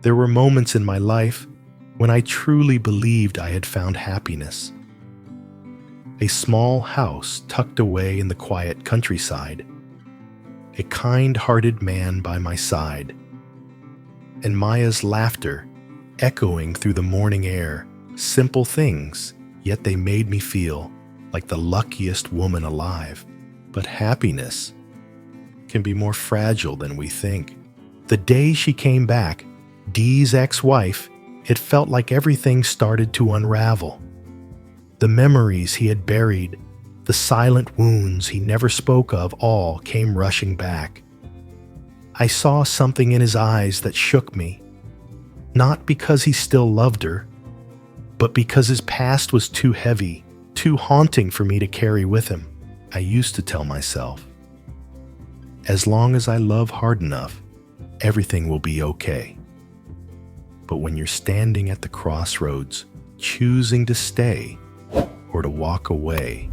There were moments in my life when I truly believed I had found happiness. A small house tucked away in the quiet countryside, a kind-hearted man by my side, and Maya's laughter echoing through the morning air. Simple things, yet they made me feel like the luckiest woman alive. But happiness can be more fragile than we think. The day she came back, Dee's ex-wife, it felt like everything started to unravel. The memories he had buried, the silent wounds he never spoke of, all came rushing back. I saw something in his eyes that shook me, not because he still loved her, but because his past was too heavy, too haunting for me to carry with him. I used to tell myself, as long as I love hard enough, everything will be okay. But when you're standing at the crossroads, choosing to stay or to walk away,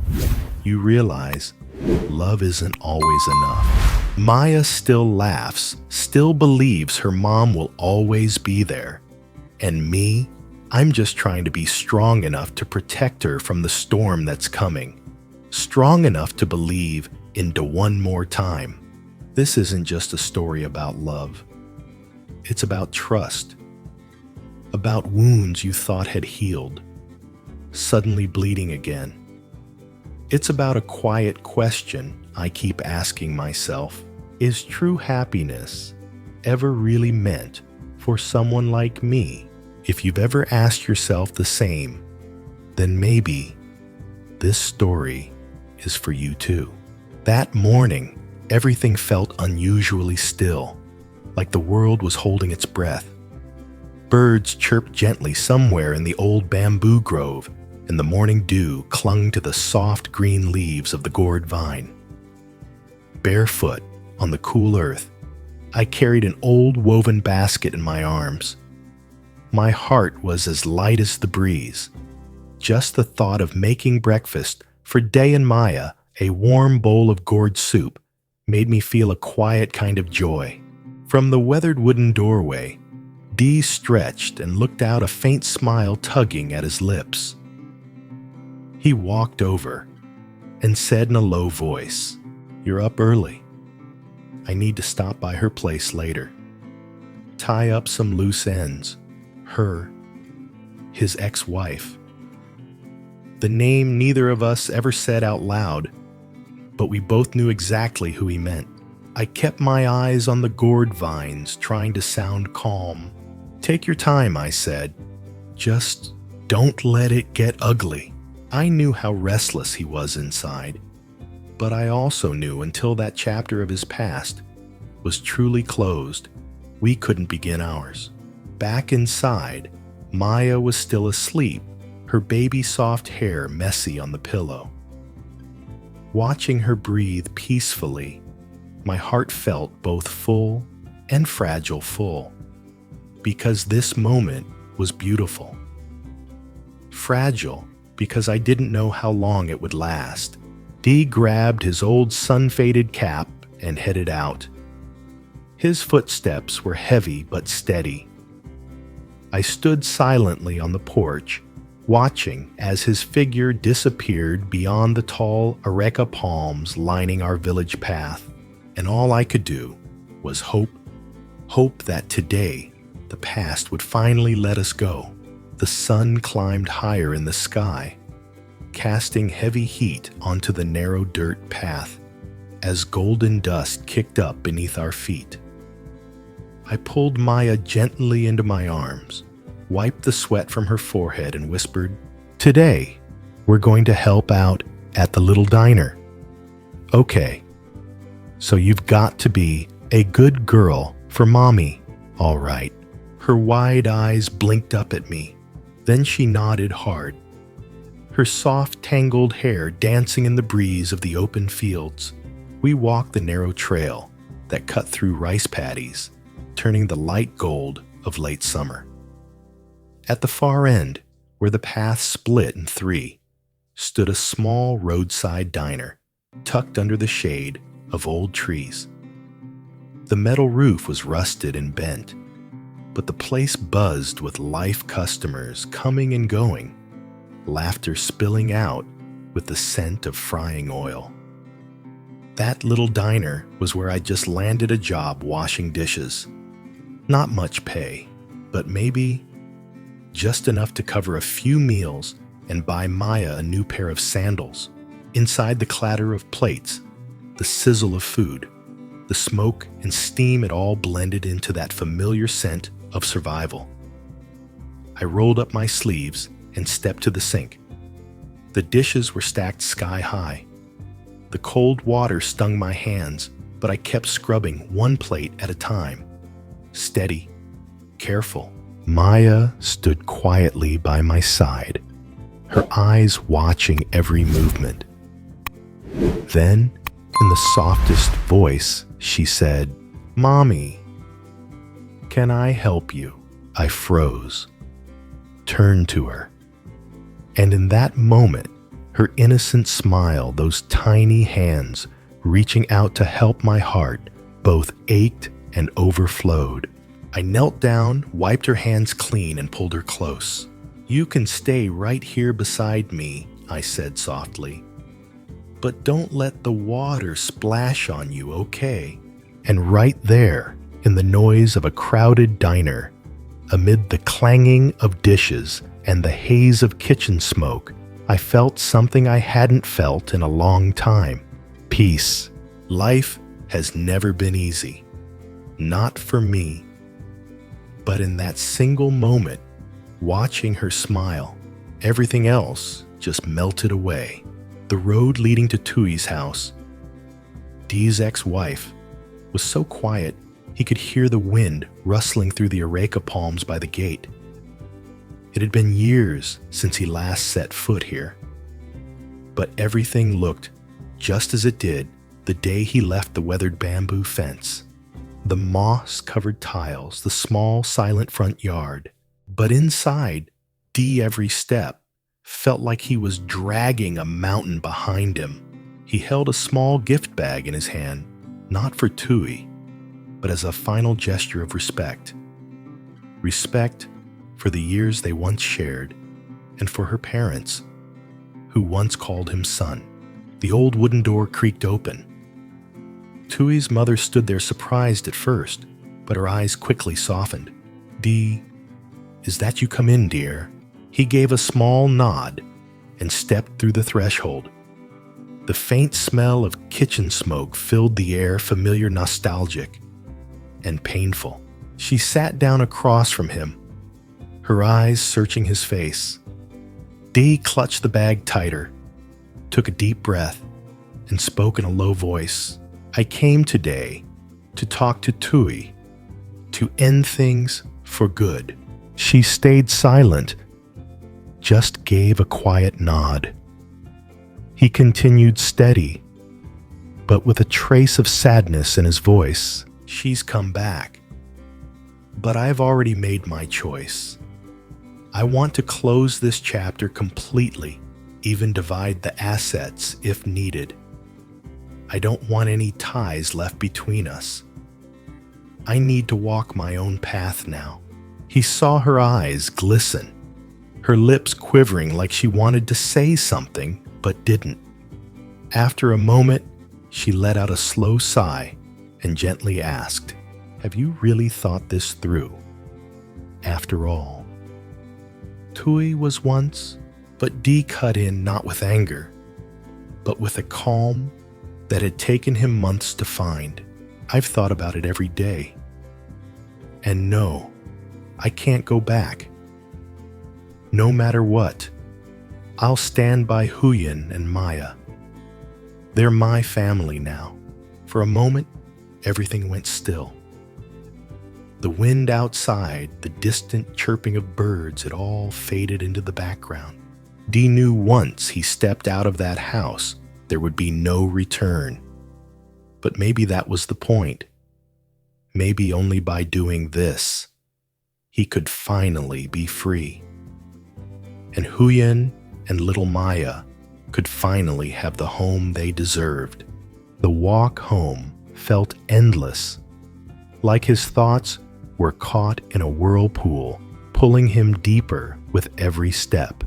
you realize love isn't always enough. Maya still laughs, still believes her mom will always be there. And me, I'm just trying to be strong enough to protect her from the storm that's coming. Strong enough to believe into one more time. This isn't just a story about love. It's about trust. About wounds you thought had healed, suddenly bleeding again. It's about a quiet question I keep asking myself. Is true happiness ever really meant for someone like me? If you've ever asked yourself the same, then maybe this story is for you too. That morning, everything felt unusually still, like the world was holding its breath. Birds chirped gently somewhere in the old bamboo grove, and the morning dew clung to the soft green leaves of the gourd vine. Barefoot on the cool earth, I carried an old woven basket in my arms. My heart was as light as the breeze. Just the thought of making breakfast for Day and Maya, a warm bowl of gourd soup, made me feel a quiet kind of joy. From the weathered wooden doorway, Dee stretched and looked out, a faint smile tugging at his lips. He walked over and said in a low voice, "You're up early. I need to stop by her place later. Tie up some loose ends." His ex-wife. The name neither of us ever said out loud, but we both knew exactly who he meant. I kept my eyes on the gourd vines, trying to sound calm. "Take your time," I said. "Just don't let it get ugly." I knew how restless he was inside, but I also knew until that chapter of his past was truly closed, we couldn't begin ours. Back inside, Maya was still asleep, her baby soft hair messy on the pillow. Watching her breathe peacefully, my heart felt both full and fragile full, because this moment was beautiful. Fragile because I didn't know how long it would last. Dee grabbed his old sun-faded cap and headed out. His footsteps were heavy but steady. I stood silently on the porch, watching as his figure disappeared beyond the tall areca palms lining our village path, and all I could do was hope that today the past would finally let us go. The sun climbed higher in the sky, casting heavy heat onto the narrow dirt path as golden dust kicked up beneath our feet. I pulled Maya gently into my arms, wiped the sweat from her forehead, and whispered, "Today, we're going to help out at the little diner. Okay, so you've got to be a good girl for Mommy, all right." Her wide eyes blinked up at me. Then she nodded hard, her soft, tangled hair dancing in the breeze of the open fields. We walked the narrow trail that cut through rice paddies, turning the light gold of late summer. At the far end, where the path split in three, stood a small roadside diner, tucked under the shade of old trees. The metal roof was rusted and bent, but the place buzzed with life customers coming and going, laughter spilling out with the scent of frying oil. That little diner was where I just landed a job washing dishes. Not much pay, but maybe just enough to cover a few meals and buy Maya a new pair of sandals. Inside the clatter of plates, the sizzle of food, the smoke and steam, it all blended into that familiar scent of survival. I rolled up my sleeves and stepped to the sink. The dishes were stacked sky high. The cold water stung my hands, but I kept scrubbing one plate at a time. Steady, careful. Maya stood quietly by my side, her eyes watching every movement. Then, in the softest voice, she said, "Mommy, can I help you?" I froze, turned to her, and in that moment, her innocent smile, those tiny hands reaching out to help my heart, both ached and overflowed. I knelt down, wiped her hands clean, and pulled her close. "You can stay right here beside me," I said softly. "But don't let the water splash on you, okay?" And right there, in the noise of a crowded diner, amid the clanging of dishes and the haze of kitchen smoke, I felt something I hadn't felt in a long time. Peace. Life has never been easy. Not for me. But in that single moment, watching her smile, everything else just melted away. The road leading to Tui's house, Dee's ex-wife, was so quiet he could hear the wind rustling through the areca palms by the gate. It had been years since he last set foot here, but everything looked just as it did the day he left the weathered bamboo fence. The moss-covered tiles, the small, silent front yard. But inside, Dee every step felt like he was dragging a mountain behind him. He held a small gift bag in his hand, not for Tui, but as a final gesture of respect. Respect for the years they once shared, and for her parents, who once called him son. The old wooden door creaked open. Tui's mother stood there surprised at first, but her eyes quickly softened. "Dee, is that you come in, dear?" He gave a small nod and stepped through the threshold. The faint smell of kitchen smoke filled the air, familiar, nostalgic, and painful. She sat down across from him, her eyes searching his face. Dee clutched the bag tighter, took a deep breath, and spoke in a low voice. "I came today to talk to Tui, to end things for good." She stayed silent, just gave a quiet nod. He continued steady, but with a trace of sadness in his voice. "She's come back, but I've already made my choice. I want to close this chapter completely, even divide the assets if needed. I don't want any ties left between us. I need to walk my own path now." He saw her eyes glisten, her lips quivering like she wanted to say something but didn't. After a moment, she let out a slow sigh and gently asked, "Have you really thought this through? After all, Tui was once," but Dee cut in not with anger, but with a calm that had taken him months to find. "I've thought about it every day. And no, I can't go back. No matter what, I'll stand by Huyen and Maya. They're my family now." For a moment, everything went still. The wind outside, the distant chirping of birds, it all faded into the background. Dee knew once he stepped out of that house, there would be no return. But maybe that was the point. Maybe only by doing this, he could finally be free. And Huyen and little Maya could finally have the home they deserved. The walk home felt endless, like his thoughts were caught in a whirlpool, pulling him deeper with every step.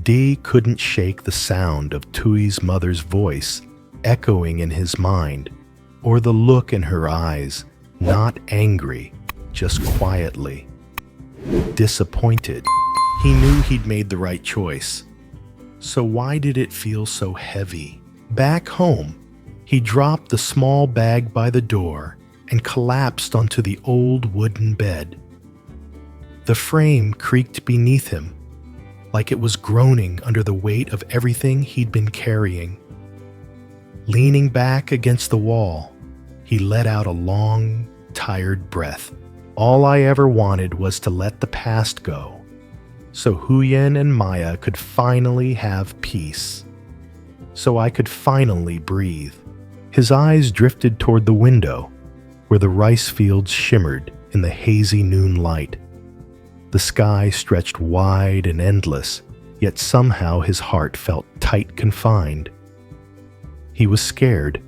D couldn't shake the sound of Tui's mother's voice echoing in his mind, or the look in her eyes, not angry, just quietly disappointed. He knew he'd made the right choice. So why did it feel so heavy? Back home, he dropped the small bag by the door and collapsed onto the old wooden bed. The frame creaked beneath him, like it was groaning under the weight of everything he'd been carrying. Leaning back against the wall, he let out a long, tired breath. All I ever wanted was to let the past go, so Huyen and Maya could finally have peace, so I could finally breathe. His eyes drifted toward the window, where the rice fields shimmered in the hazy noon light. The sky stretched wide and endless, yet somehow his heart felt tight confined. He was scared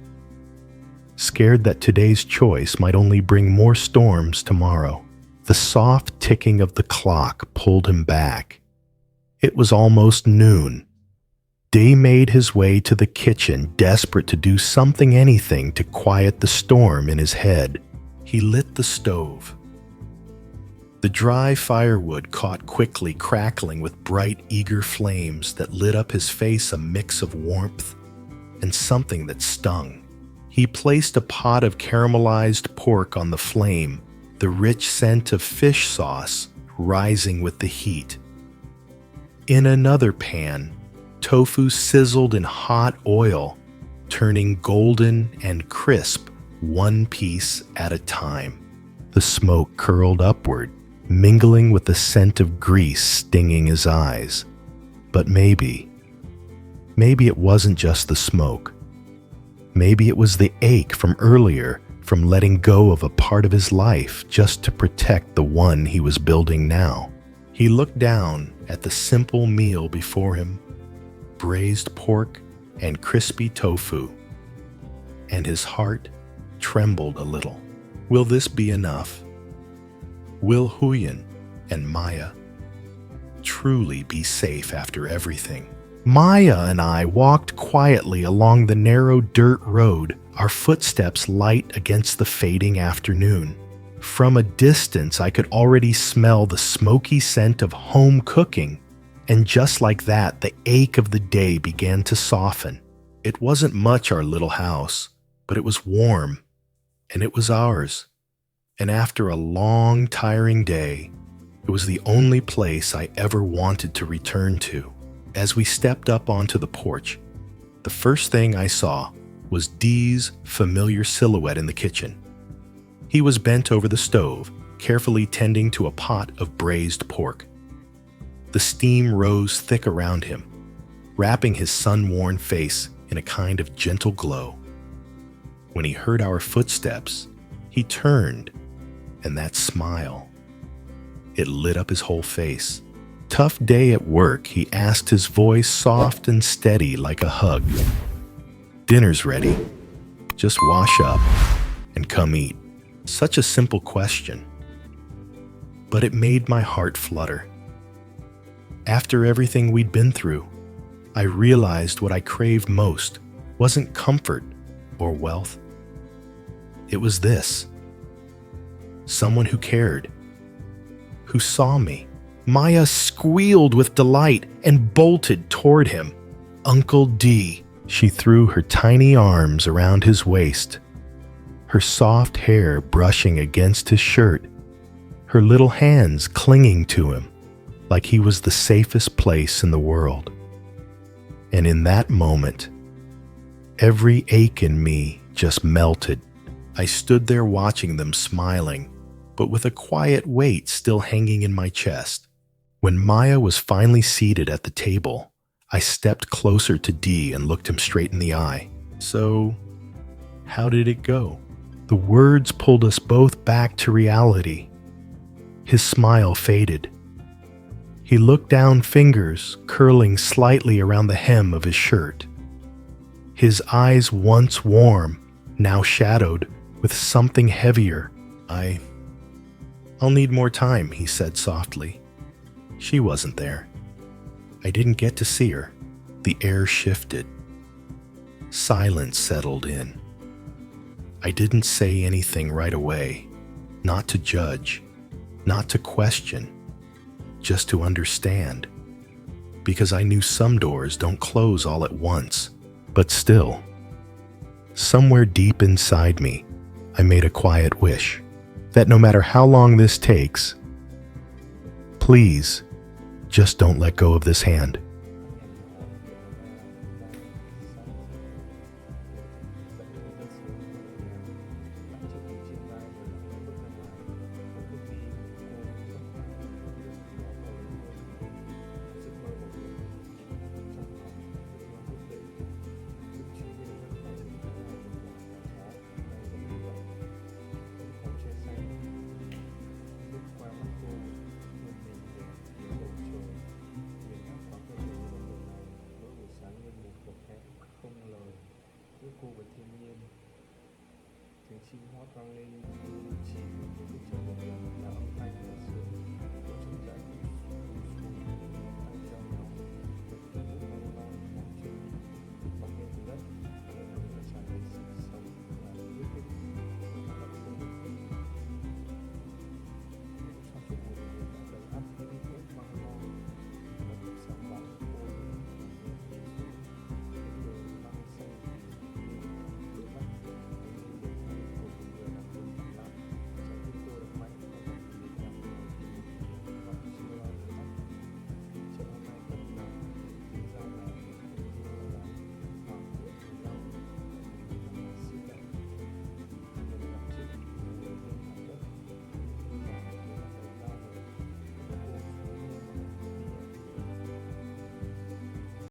that today's choice might only bring more storms tomorrow. The soft ticking of the clock pulled him back. It was almost noon. Day made his way to the kitchen, desperate to do anything to quiet the storm in his head. He lit the stove. The dry firewood caught quickly, crackling with bright, eager flames that lit up his face, a mix of warmth and something that stung. He placed a pot of caramelized pork on the flame, the rich scent of fish sauce rising with the heat. In another pan, tofu sizzled in hot oil, turning golden and crisp one piece at a time. The smoke curled upward, mingling with the scent of grease stinging his eyes. But maybe it wasn't just the smoke. Maybe it was the ache from earlier, from letting go of a part of his life just to protect the one he was building now. He looked down at the simple meal before him, braised pork and crispy tofu, and his heart trembled a little. Will this be enough? Will Huyen and Maya truly be safe after everything? Maya and I walked quietly along the narrow dirt road, our footsteps light against the fading afternoon. From a distance, I could already smell the smoky scent of home cooking, and just like that, the ache of the day began to soften. It wasn't much, our little house, but it was warm, and it was ours. And after a long, tiring day, it was the only place I ever wanted to return to. As we stepped up onto the porch, the first thing I saw was Dee's familiar silhouette in the kitchen. He was bent over the stove, carefully tending to a pot of braised pork. The steam rose thick around him, wrapping his sun-worn face in a kind of gentle glow. When he heard our footsteps, he turned, and that smile, it lit up his whole face. Tough day at work, he asked, his voice soft and steady like a hug. Dinner's ready. Just wash up and come eat. Such a simple question, but it made my heart flutter. After everything we'd been through, I realized what I craved most wasn't comfort or wealth. It was this. Someone who cared, who saw me. Maya squealed with delight and bolted toward him. Uncle D. She threw her tiny arms around his waist, her soft hair brushing against his shirt, her little hands clinging to him like he was the safest place in the world. And in that moment, every ache in me just melted. I stood there watching them, smiling, but with a quiet weight still hanging in my chest. When Maya was finally seated at the table, I stepped closer to D and looked him straight in the eye. So, how did it go? The words pulled us both back to reality. His smile faded. He looked down, fingers curling slightly around the hem of his shirt. His eyes, once warm, now shadowed with something heavier. I I'll need more time, he said softly. She wasn't there. I didn't get to see her. The air shifted. Silence settled in. I didn't say anything right away, not to judge, not to question, just to understand. Because I knew some doors don't close all at once, but still, somewhere deep inside me, I made a quiet wish that no matter how long this takes, please, just don't let go of this hand.